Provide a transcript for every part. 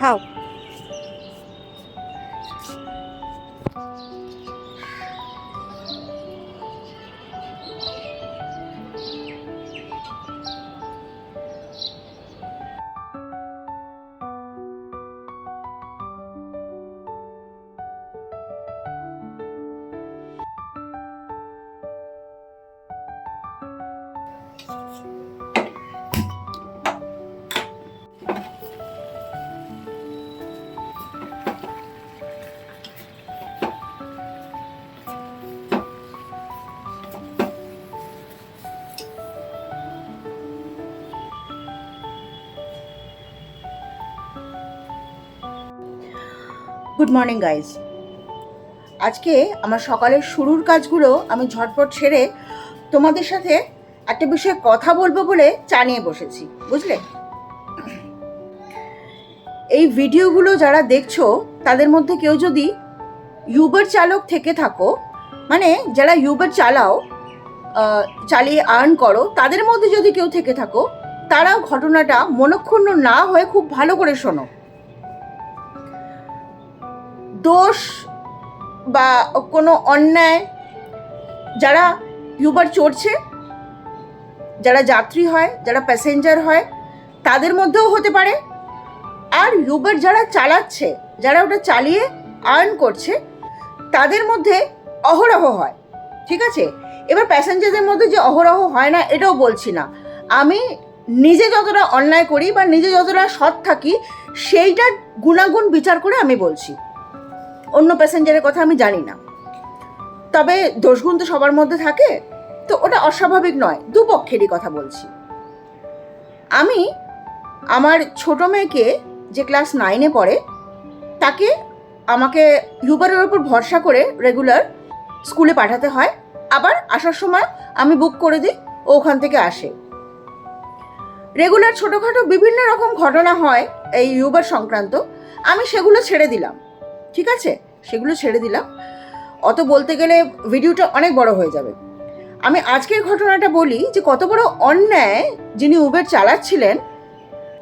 খাও। Good morning guys. আজকে আমার সকালের শুরুর কাজগুলো আমি ঝটপট সেরে তোমাদের সাথে একটা বিষয়ে কথা বলবো বলে চা নিয়ে বসেছি, বুঝলে। এই ভিডিওগুলো যারা দেখছো তাদের মধ্যে কেউ যদি ইউবার চালক থেকে থাকো, মানে যারা ইউবার চালিয়ে আর্ন করো, তাদের মধ্যে যদি কেউ থেকে থাকো, তারাও ঘটনাটা মনক্ষুণ্ণ না হয়ে খুব ভালো করে শোনো। দোষ বা কোনো অন্যায় যারা ইউবার চড়ছে, যারা যাত্রী হয়, যারা প্যাসেঞ্জার হয়, তাদের মধ্যেও হতে পারে। আর ইউবার যারা চালাচ্ছে, যারা ওটা চালিয়ে আর্ন করছে, তাদের মধ্যে অহরহ হয়, ঠিক আছে। এবার প্যাসেঞ্জারদের মধ্যে যে অহরহ হয় না এটাও বলছি না, আমি নিজে যতটা অন্যায় করি বা নিজে যতটা সৎ থাকি সেইটার গুণাগুণ বিচার করে আমি বলছি, অন্য প্যাসেঞ্জারের কথা আমি জানি না। তবে দোষগুণ তো সবার মধ্যে থাকে, তো ওটা অস্বাভাবিক নয়, দুপক্ষেরই কথা বলছি। আমি আমার ছোট মেয়েকে, যে ক্লাস 9-এ পড়ে, তাকে আমাকে ইউবারের ওপর ভরসা করে রেগুলার স্কুলে পাঠাতে হয়। আবার আসার সময় আমি বুক করে দিই, ও ওখান থেকে আসে। রেগুলার ছোটোখাটো বিভিন্ন রকম ঘটনা হয় এই ইউবার সংক্রান্ত, আমি সেগুলো ছেড়ে দিলাম, ঠিক আছে, সেগুলো ছেড়ে দিলাম। অত বলতে গেলে ভিডিওটা অনেক বড় হয়ে যাবে। আমি আজকের ঘটনাটা বলি যে কত বড় অন্যায় যিনি উবের চালাচ্ছিলেন।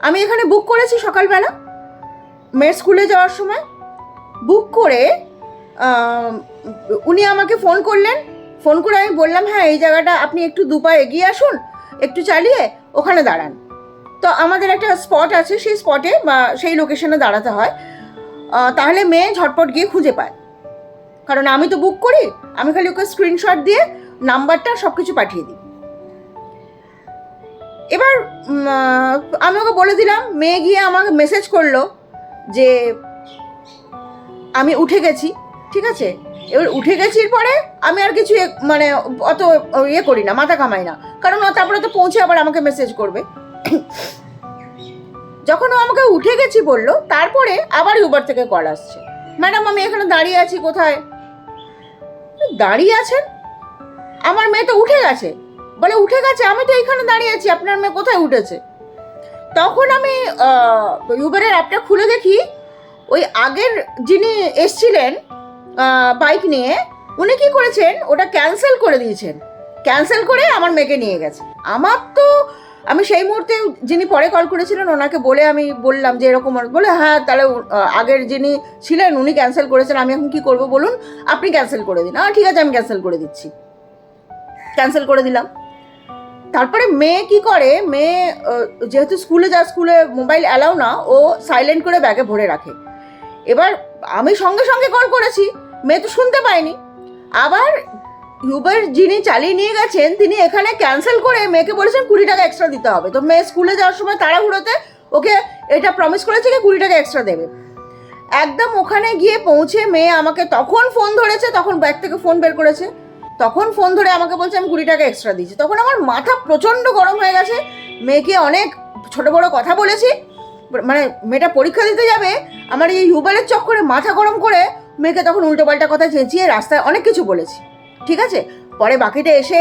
আমি এখানে বুক করেছি সকালবেলা মেয়ের স্কুলে যাওয়ার সময়, বুক করে উনি আমাকে ফোন করলেন। ফোন করে আমি বললাম, হ্যাঁ এই জায়গাটা আপনি একটু দুপা এগিয়ে আসুন, একটু চালিয়ে ওখানে দাঁড়ান। তো আমাদের একটা স্পট আছে, সেই স্পটে বা সেই লোকেশনে দাঁড়াতে হয়, তাহলে মেয়ে ঝটপট গিয়ে খুঁজে পায়। কারণ আমি তো বুক করি, আমি খালি ওকে স্ক্রিনশট দিয়ে নাম্বারটা সব কিছু পাঠিয়ে দিই। এবার আমি ওকে বলে দিলাম, মেয়ে গিয়ে আমাকে মেসেজ করলো যে আমি উঠে গেছি, ঠিক আছে। এবার উঠে গেছির পরে আমি আর কিছু মানে অত ইয়ে করি না, মাথা কামাই না, কারণ তারপরে তো পৌঁছে আবার আমাকে মেসেজ করবে। যখন ও আমাকে উঠে গেছি বললো, তারপরে আবার উবার থেকে কল আসছে, ম্যাডাম আমি এখানে দাঁড়িয়ে আছি। কোথায় দাঁড়িয়ে আছেন? আমার মেয়ে তো উঠে গেছে। বলে উঠে গেছে? আমি তো এইখানে দাঁড়িয়ে আছি, আপনার মেয়ে কোথায় উঠেছে? তখন আমি উবারের অ্যাপটা খুলে দেখি, ওই আগের যিনি এসছিলেন বাইক নিয়ে, উনি কি করেছেন, ওটা ক্যান্সেল করে দিয়েছেন। ক্যান্সেল করে আমার মেয়েকে নিয়ে গেছে। আমার তো, আমি সেই মুহূর্তে যিনি পরে কল করেছিলেন ওনাকে বলে আমি বললাম যে এরকম, বলে হ্যাঁ তাহলে আগের যিনি ছিলেন উনি ক্যান্সেল করেছেন, আমি এখন কি করব বলুন, আপনি ক্যান্সেল করে দিন। ঠিক আছে আমি ক্যান্সেল করে দিচ্ছি। ক্যান্সেল করে দিলাম। তারপরে মেয়ে কি করে, মেয়ে যেহেতু স্কুলে মোবাইল অ্যালাউ না, ও সাইলেন্ট করে ব্যাগে ভরে রাখে। এবার আমি সঙ্গে সঙ্গে কল করেছি, মেয়ে তো শুনতে পায়নি। আবার উবার যিনি চালিয়ে নিয়ে গেছেন তিনি এখানে ক্যান্সেল করে মেয়েকে বলেছেন 20 টাকা এক্সট্রা দিতে হবে। তো মেয়ে স্কুলে যাওয়ার সময় তাড়াহুড়োতে ওকে এটা প্রমিস করেছে যে 20 টাকা এক্সট্রা দেবে। একদম ওখানে গিয়ে পৌঁছে মেয়ে আমাকে তখন ফোন ধরেছে, তখন ব্যাগ থেকে ফোন বের করেছে, তখন ফোন ধরে আমাকে বলছে আমি 20 টাকা এক্সট্রা দিয়েছি। তখন আমার মাথা প্রচণ্ড গরম হয়ে গেছে, মেয়েকে অনেক ছোট বড় কথা বলেছি, মানে মেয়েটা পরীক্ষা দিতে যাবে, আমার এই ইউবারের চক্করে মাথা গরম করে মেয়েকে তখন উল্টোপাল্টা কথা চেঁচিয়ে রাস্তায় অনেক কিছু বলেছি, ঠিক আছে? পরে বাকিটা এসে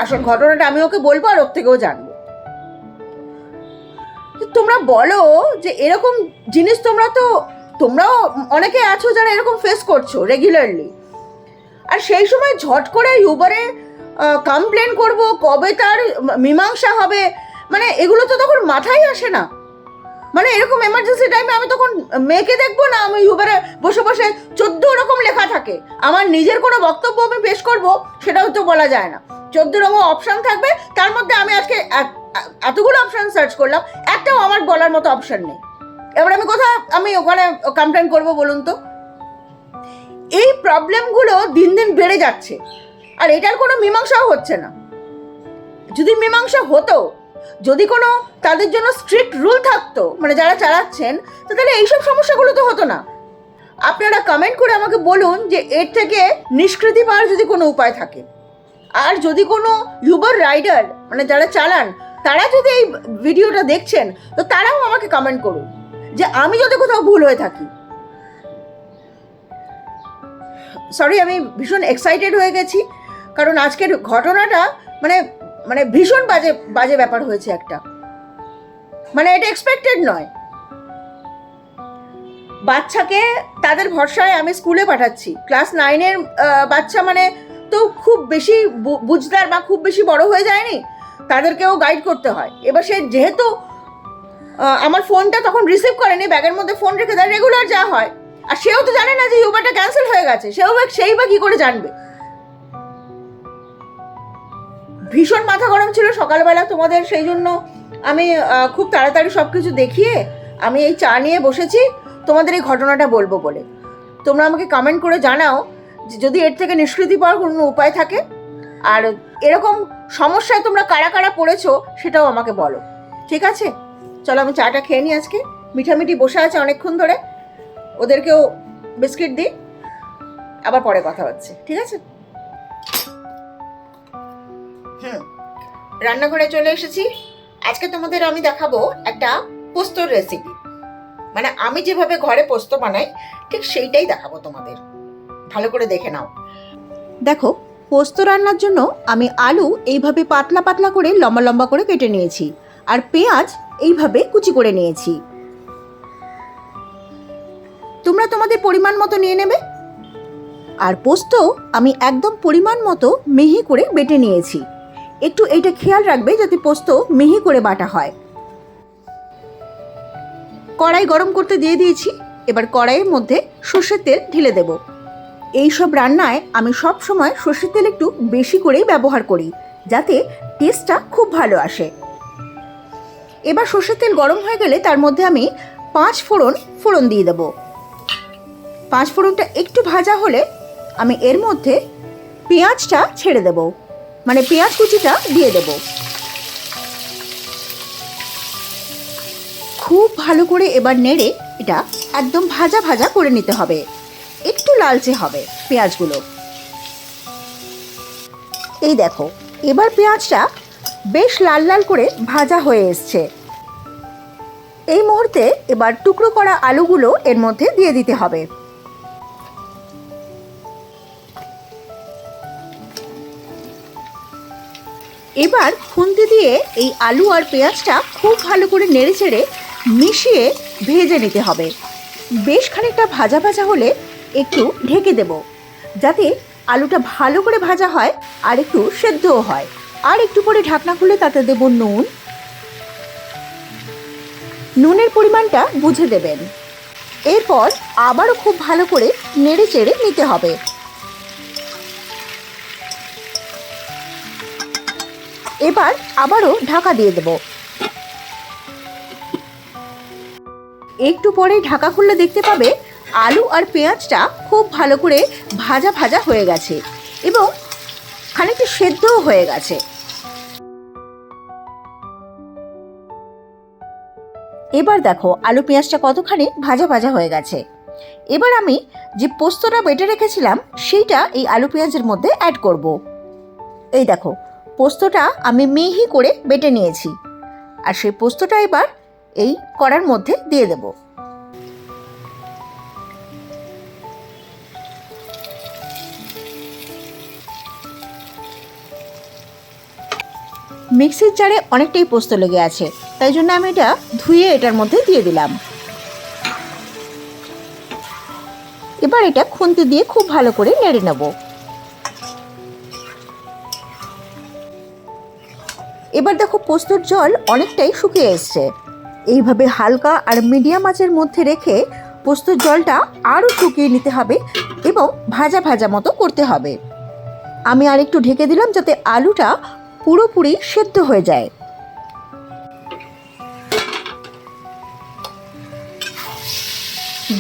আসল ঘটনাটা আমি ওকে বলবো আর ওর থেকেও জানবো। তোমরা বলো যে এরকম জিনিস তোমরাও অনেকে আছো যারা এরকম ফেস করছো রেগুলারলি, আর সেই সময় ঝট করে ইউবারে কমপ্লেন করব, কবে তার মীমাংসা হবে, মানে এগুলো তো তখন মাথায় আসে না। মানে এরকম এমার্জেন্সি টাইমে আমি তখন মেয়েকে দেখবো না আমি ইউবারে বসে বসে 14 রকম লেখা থাকে, আমার নিজের কোনো বক্তব্য আমি পেশ করবো সেটাও তো বলা যায় না। 14 রকম অপশান থাকবে, তার মধ্যে আমি আজকে এতগুলো অপশান সার্চ করলাম, একটাও আমার বলার মতো অপশান নেই। এবার আমি ওখানে কমপ্লেন করবো বলুন তো? এই প্রবলেমগুলো দিন দিন বেড়ে যাচ্ছে, আর এটার কোনো মীমাংসাও হচ্ছে না। যদি মীমাংসা হতো, যদি কোনো তাদের জন্য স্ট্রিক্ট রুল থাকতো, মানে যারা চালাচ্ছেন, তো তাহলে এইসব সমস্যাগুলো তো হতো না। আপনারা কমেন্ট করে আমাকে বলুন যে এর থেকে নিষ্কৃতি পাওয়ার যদি কোনো উপায় থাকে। আর যদি কোনো ইউবার রাইডার, মানে যারা চালান, তারা যদি এই ভিডিওটা দেখছেন, তো তারাও আমাকে কমেন্ট করুন যে আমি যদি কোথাও ভুল হয়ে থাকি। সরি, আমি ভীষণ এক্সাইটেড হয়ে গেছি, কারণ আজকের ঘটনাটা মানে ভীষণ বাজে ব্যাপার হয়েছে একটা, মানে এটা এক্সপেক্টেড নয়। বাচ্চাকে তাদের ভরসায় আমি স্কুলে পাঠাচ্ছি, ক্লাস 9-এর বাচ্চা, মানে তো খুব বেশি বুঝদার বা খুব বেশি বড় হয়ে যায়নি, তাদেরকেও গাইড করতে হয়। এবার সে যেহেতু আমার ফোনটা তখন রিসিভ করেনি, ব্যাগের মধ্যে ফোন রেখে দেয় রেগুলার যা হয়, আর সেও তো জানে না যে ইউবারটা ক্যান্সেল হয়ে গেছে, সেই বা কি করে জানবে? ভীষণ মাথা গরম ছিল সকালবেলা তোমাদের, সেই জন্য আমি খুব তাড়াতাড়ি সব কিছু দেখিয়ে আমি এই চা নিয়ে বসেছি তোমাদের এই ঘটনাটা বলবো বলে। তোমরা আমাকে কমেন্ট করে জানাও যে যদি এর থেকে নিষ্কৃতি পাওয়ার কোনো উপায় থাকে, আর এরকম সমস্যায় তোমরা কারা কারা পড়েছো সেটাও আমাকে বলো, ঠিক আছে? চলো আমি চাটা খেয়ে নিই। আজকে মিঠামিঠি বসে আছে অনেকক্ষণ ধরে, ওদেরকেও বিস্কিট দিই, আবার পরে কথা হচ্ছে, ঠিক আছে? রান্নাঘরে চলে এসেছি। আজকে তোমাদের আমি দেখাবো একটা পোস্তর রেসিপি, মানে আমি যেভাবে ঘরে পোস্ত বানাই ঠিক সেইটাই দেখাবো তোমাদের, ভালো করে দেখে নাও। দেখো, পোস্ত রান্নার জন্য আমি আলু এইভাবে পাতলা পাতলা করে লম্বা লম্বা করে কেটে নিয়েছি, আর পেঁয়াজ এইভাবে কুচি করে নিয়েছি। তোমরা তোমাদের পরিমাণ মতো নিয়ে নেবে। আর পোস্ত আমি একদম পরিমাণ মতো মিহি করে বেটে নিয়েছি। একটু এইটা খেয়াল রাখবে যাতে পোস্ত মিহি করে বাটা হয়। কড়াই গরম করতে দিয়ে দিয়েছি। এবার কড়াইয়ের মধ্যে সর্ষের তেল ঢেলে দেব। এই সব রান্নায় আমি সব সময় সর্ষের তেল একটু বেশি করেই ব্যবহার করি, যাতে টেস্টটা খুব ভালো আসে। এবার সর্ষের তেল গরম হয়ে গেলে তার মধ্যে আমি 5 ফোড়ন দিয়ে দেব। 5 ফোড়নটা একটু ভাজা হলে আমি এর মধ্যে পেঁয়াজটা ছেড়ে দেব, মানে পেঁয়াজ কুচিটা দিয়ে দেব। খুব ভালো করে এবার নেড়ে এটা একদম ভাজা ভাজা করে নিতে হবে, একটু লালচে হবে পেঁয়াজগুলো। এই দেখো, এবার পেঁয়াজটা বেশ লাল লাল করে ভাজা হয়ে এসছে। এই মুহূর্তে এবার টুকরো করা আলুগুলো এর মধ্যে দিয়ে দিতে হবে। এবার খুন্তি দিয়ে এই আলু আর পেঁয়াজটা খুব ভালো করে নেড়ে চেড়ে মিশিয়ে ভেজে নিতে হবে। বেশ খানিকটা ভাজা ভাজা হলে একটু ঢেকে দেব, যাতে আলুটা ভালো করে ভাজা হয় আর একটু সেদ্ধও হয়। আর একটু পরে ঢাকনা খুলে তাতে দেব নুন। নুনের পরিমাণটা বুঝে দেবেন। এরপর আবারও খুব ভালো করে নেড়ে চেড়ে নিতে হবে। এবার আবারও ঢাকা দিয়ে দেব। একটু পরে ঢাকা খুললে দেখতে পাবে আলু আর পেঁয়াজটা খুব ভালো করে ভাজা ভাজা হয়ে গেছে এবং খানিকটা সেদ্ধও হয়ে গেছে। এবার দেখো আলু পেঁয়াজটা কতখানি ভাজা ভাজা হয়ে গেছে। এবার আমি যে পোস্তটা বেটে রেখেছিলাম সেইটা এই আলু পেঁয়াজের মধ্যে অ্যাড করব। এই দেখো, পোস্তটা আমি মিহি করে বেটে নিয়েছি, আর সেই পোস্তটা এবার এই কড়ার মধ্যে দিয়ে দেব। মিক্সির জারে অনেকটাই পোস্ত লেগে আছে, তাই জন্য আমি এটা ধুয়ে এটার মধ্যে দিয়ে দিলাম। এবার এটা খুন্তি দিয়ে খুব ভালো করে নেড়ে নেব। এবার দেখো পোস্তর জল অনেকটাই শুকিয়ে এসছে। এইভাবে হালকা আর মিডিয়াম আঁচের মধ্যে রেখে পোস্তর জলটা আরও শুকিয়ে নিতে হবে এবং ভাজা ভাজা মতো করতে হবে। আমি আর একটু ঢেকে দিলাম যাতে আলুটা পুরোপুরি সেদ্ধ হয়ে যায়।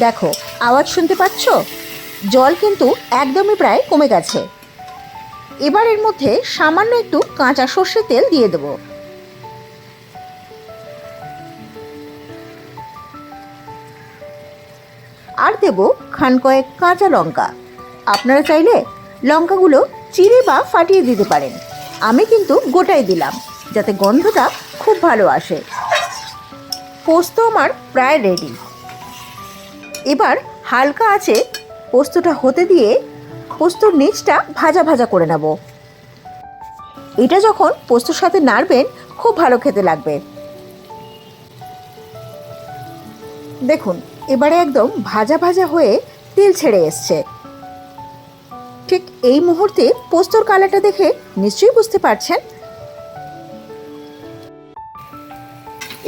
দেখো আওয়াজ শুনতে পাচ্ছ? জল কিন্তু একদমই প্রায় কমে গেছে। এবার এর মধ্যে সামান্য একটু কাঁচা সর্ষের তেল দিয়ে দেব। আর দেব খান কয়েক কাঁচা লঙ্কা। আপনারা চাইলে লঙ্কাগুলো চিড়ে বা ফাটিয়ে দিতে পারেন। আমি কিন্তু গোটাই দিলাম যাতে গন্ধটা খুব ভালো আসে। পোস্ত আমার প্রায় রেডি। এবার হালকা আছে পোস্তটা হতে দিয়ে পোস্তর নিচটা ভাজা ভাজা করে নেব। এটা যখন পোস্তর সাথে নাড়বেন খুব ভালো খেতে লাগবে। দেখুন এবারে একদম ভাজা ভাজা হয়ে তেল ছেড়ে এসছে। ঠিক এই মুহূর্তে পোস্তর কালারটা দেখে নিশ্চয়ই বুঝতে পারছেন।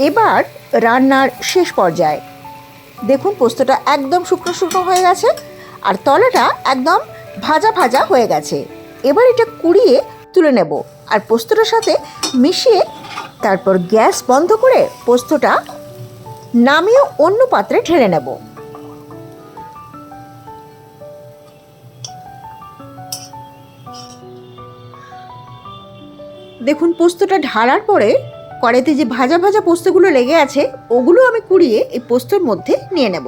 এবার রান্নার শেষ পর্যায়ে দেখুন পোস্তটা একদম শুকনো শুকনো হয়ে গেছে আর তলাটা একদম ভাজা ভাজা হয়ে গেছে। এবার এটা কুড়িয়ে তুলে নেব আর পোস্তটার সাথে মিশিয়ে তারপর গ্যাস বন্ধ করে পোস্তটা নামিয়ে অন্য পাত্রে ঢেলে নেব। দেখুন পোস্তটা ঢালার পরে কড়াইতে যে ভাজা ভাজা পোস্তগুলো লেগে আছে ওগুলো আমি কুড়িয়ে এই পোস্তর মধ্যে নিয়ে নেব।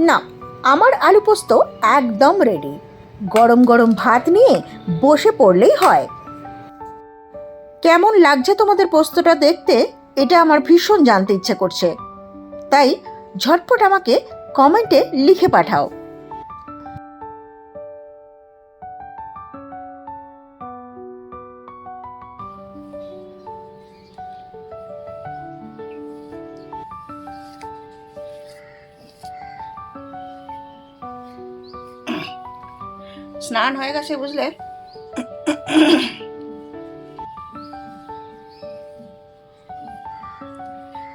না, আমার আলু পোস্ত একদম রেডি। গরম গরম ভাত নিয়ে বসে পড়লেই হয়। কেমন লাগছে তোমাদের পোস্তটা দেখতে? এটা আমার ভীষণ জানতে ইচ্ছে করছে, তাই ঝটপট আমাকে কমেন্টে লিখে পাঠাও। স্নান হয়ে গেছে বুঝলে।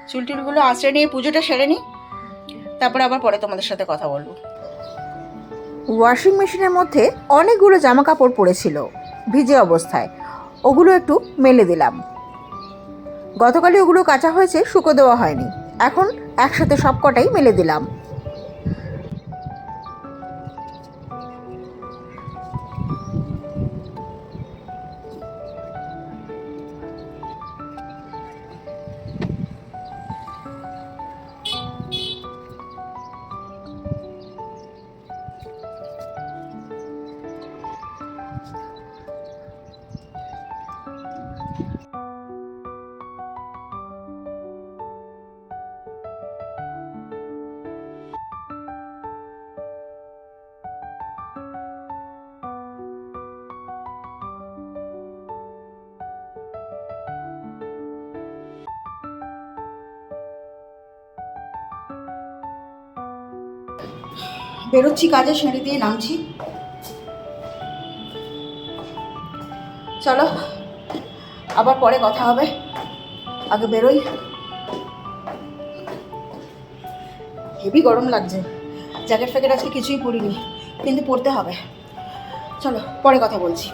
চুল টুলগুলো আঁচড়ে নিয়ে পুজোটা সেরে নিই, তারপরে আবার পরে তোমাদের সাথে কথা বলবো। ওয়াশিং মেশিনের মধ্যে অনেকগুলো জামা কাপড় পড়েছিল ভিজে অবস্থায়, ওগুলো একটু মেলে দিলাম। গতকালই ওগুলো কাচা হয়েছে, শুকো দেওয়া হয়নি। এখন একসাথে সব কটাই মেলে দিলাম। বেরোচ্ছি, কাজে সিঁড়ি দিয়ে নামছি। চলো আবার পরে কথা হবে, আগে বেরোই। হেভি গরম লাগছে, জ্যাকেট ফ্যাকেট আজকে কিছুই পরিনি, কিন্তু পরতে হবে। চলো পরে কথা বলছি।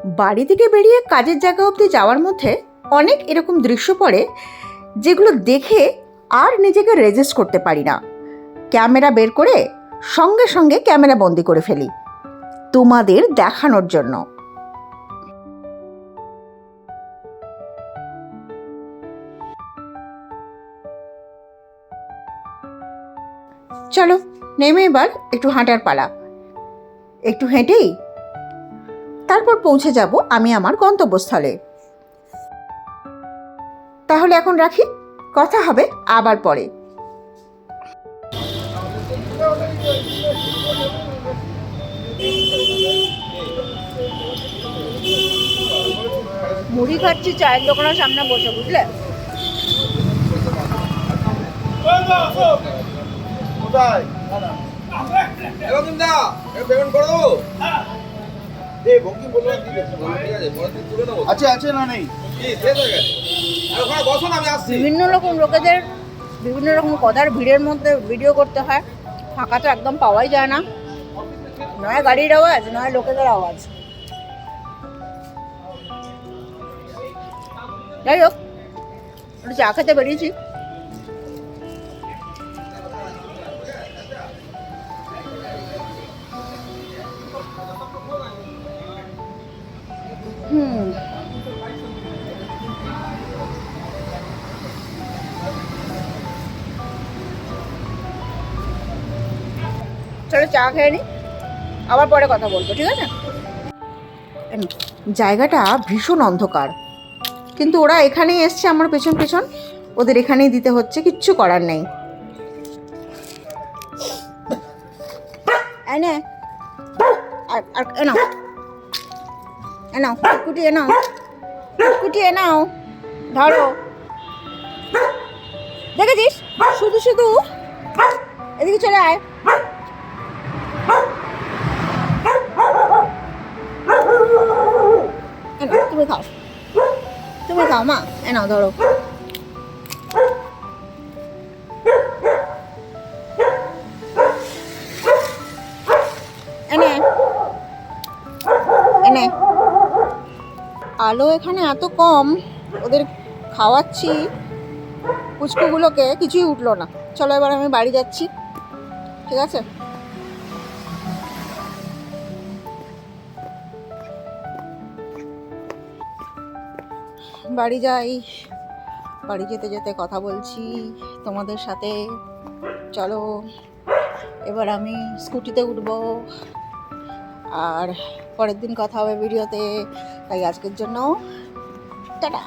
বাড়ি থেকে বেরিয়ে কাজের জায়গা অবধি যাওয়ার মধ্যে অনেক এরকম দৃশ্য পড়ে যেগুলো দেখে আর নিজেকে রেজিস্ট করতে পারি না। ক্যামেরা বের করে সঙ্গে সঙ্গে ক্যামেরা বন্দি করে ফেলি তোমাদের দেখানোর জন্য। চলো নেমে এবার একটু হাঁটার পালা। একটু হেঁটেই তারপর পৌঁছে যাব আমি আমার গন্তব্যস্থলে। তাহলে এখন রাখি, কথা হবে আবার পরে। মুড়ি খাচ্ছি চায়ের দোকানের সামনে বসে, বুঝলে? বিভিন্ন রকম লোকেদের বিভিন্ন রকম কথার ভিড়ের মধ্যে ভিডিও করতে হয়। ফাঁকা তো একদম পাওয়াই যায় না, নয় গাড়ির আওয়াজ নয় লোকেদের আওয়াজ। যাই হোক, একটু চা খেতে বেরিয়েছি। চলো চা খেয়ে নি, আবার পরে কথা বলবো, ঠিক আছে? জায়গাটা ভীষণ অন্ধকার, কিন্তু ওরা এখানেই এসছে আমার পেছন পেছন, ওদের এখানেই দিতে হচ্ছে, কিচ্ছু করার নেই। এনে এনাও এনাও কুটি এনাও কুটি এনাও, ধরো। দেখেছিস, শুধু শুধু এদিকে চলে আয়। তুমি খাও, তুমি খাও মা, এনাও ধরো। এনে এনে আলো এখানে এত কম, ওদের খাওয়াচ্ছি পুচকুগুলোকে, কিছুই উঠলো না। চলো এবার আমি বাড়ি যাচ্ছি, ঠিক আছে? বাড়ি যাই, বাড়ি যেতে যেতে কথা বলছি তোমাদের সাথে। চলো এবার আমি স্কুটিতে উঠবো, আর পরের দিন কথা হবে ভিডিওতে। তাই আজকের জন্য টাটা।